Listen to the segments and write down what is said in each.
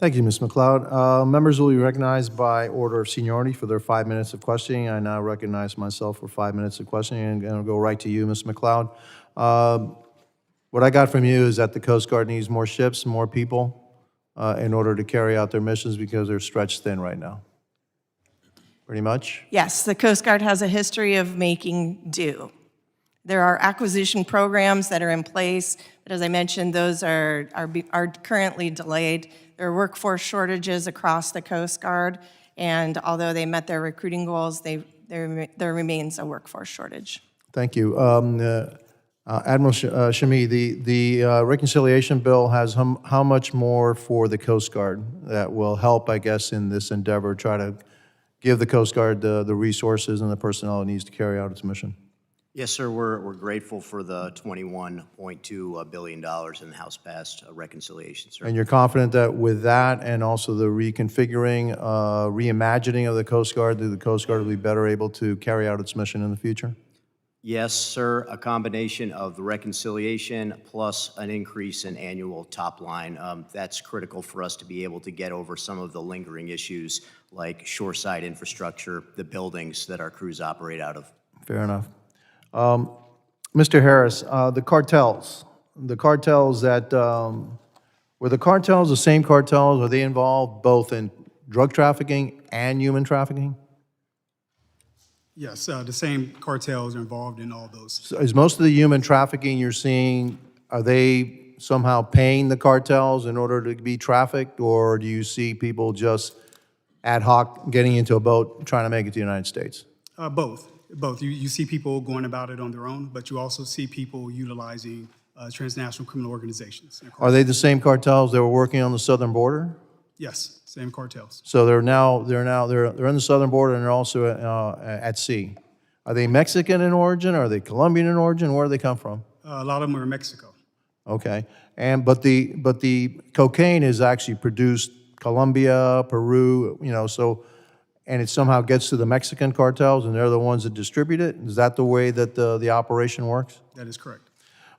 Thank you, Ms. McLeod. Members will be recognized by order of seniority for their 5 minutes of questioning. I now recognize myself for 5 minutes of questioning, and I'll go right to you, Ms. McLeod. What I got from you is that the Coast Guard needs more ships, more people in order to carry out their missions because they're stretched thin right now. Pretty much? Yes, the Coast Guard has a history of making do. There are acquisition programs that are in place, but as I mentioned, those are currently delayed. There are workforce shortages across the Coast Guard, and although they met their recruiting goals, there remains a workforce shortage. Thank you. Admiral Shami, the reconciliation bill has how much more for the Coast Guard that will help, I guess, in this endeavor, try to give the Coast Guard the resources and the personnel it needs to carry out its mission? Yes, sir. We're grateful for the $21.2 billion in the House passed reconciliation, sir. And you're confident that with that and also the reconfiguring, reimagining of the Coast Guard, that the Coast Guard will be better able to carry out its mission in the future? Yes, sir. A combination of the reconciliation plus an increase in annual top line. That's critical for us to be able to get over some of the lingering issues like shoreside infrastructure, the buildings that our crews operate out of. Fair enough. Mr. Harris, the cartels that, were the cartels the same cartels? Are they involved both in drug trafficking and human trafficking? Yes, the same cartels are involved in all those. So is most of the human trafficking you're seeing, are they somehow paying the cartels in order to be trafficked, or do you see people just ad hoc getting into a boat trying to make it to the United States? Both. You see people going about it on their own, but you also see people utilizing transnational criminal organizations. Are they the same cartels that were working on the southern border? Yes, same cartels. So they're in the southern border and they're also at sea. Are they Mexican in origin? Are they Colombian in origin? Where do they come from? A lot of them are in Mexico. Okay, but the cocaine is actually produced Colombia, Peru, and it somehow gets to the Mexican cartels, and they're the ones that distribute it? Is that the way that the operation works? That is correct.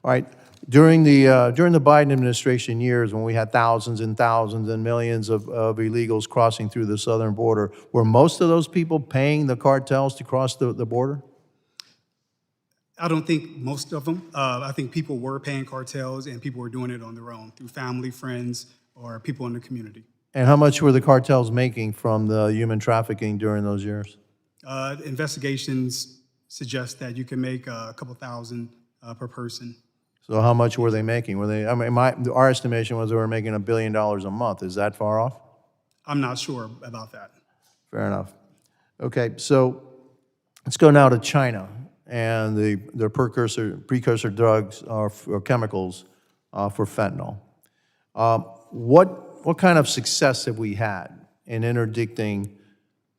All right. During the Biden administration years, when we had thousands and thousands and millions of illegals crossing through the southern border, were most of those people paying the cartels to cross the border? I don't think most of them. I think people were paying cartels, and people were doing it on their own through family, friends, or people in the community. And how much were the cartels making from the human trafficking during those years? Investigations suggest that you can make a couple thousand per person. So how much were they making? Our estimation was they were making $1 billion a month. Is that far off? I'm not sure about that. Fair enough. Okay, so let's go now to China and the precursor drugs or chemicals for fentanyl. What kind of success have we had in interdicting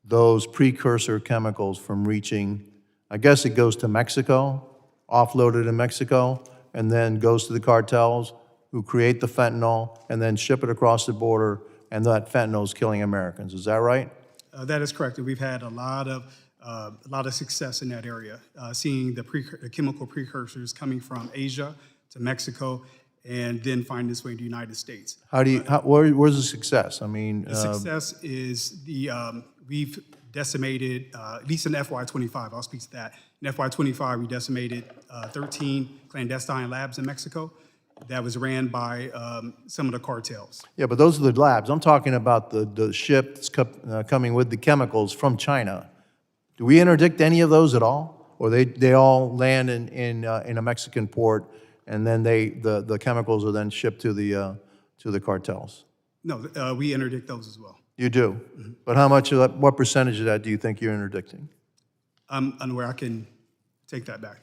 those precursor chemicals from reaching, I guess it goes to Mexico, offloaded in Mexico, and then goes to the cartels who create the fentanyl and then ship it across the border, and that fentanyl is killing Americans. Is that right? That is correct. We've had a lot of success in that area, seeing the chemical precursors coming from Asia to Mexico, and then find its way to the United States. Where's the success? I mean, the success is we've decimated, at least in FY25, I'll speak to that. In FY25, we decimated 13 clandestine labs in Mexico that was ran by some of the cartels. Yeah, but those are the labs. I'm talking about the ship that's coming with the chemicals from China. Do we interdict any of those at all? Or they all land in a Mexican port, and then the chemicals are then shipped to the cartels? No, we interdict those as well. You do? Mm-hmm. But how much of that, what percentage of that do you think you're interdicting? I'm unaware. I can take that back.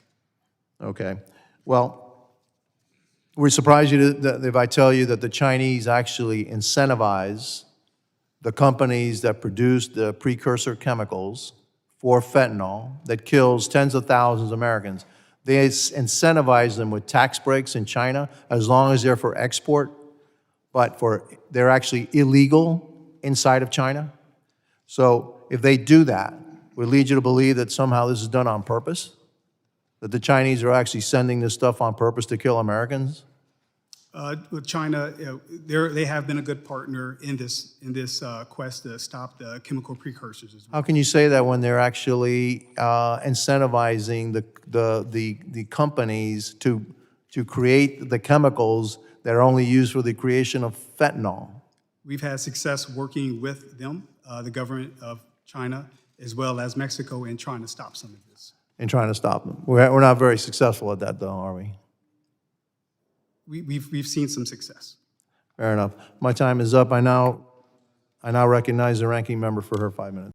Okay. Well, we surprise you if I tell you that the Chinese actually incentivize the companies that produce the precursor chemicals for fentanyl that kills tens of thousands of Americans. They incentivize them with tax breaks in China as long as they're for export, but they're actually illegal inside of China. So if they do that, would lead you to believe that somehow this is done on purpose? That the Chinese are actually sending this stuff on purpose to kill Americans? With China, they have been a good partner in this quest to stop the chemical precursors as well. How can you say that when they're actually incentivizing the companies to create the chemicals that are only used for the creation of fentanyl? We've had success working with them, the government of China, as well as Mexico, in trying to stop some of this. In trying to stop them. We're not very successful at that, though, are we? We've seen some success. Fair enough. My time is up. I now recognize the ranking member for her 5 minutes.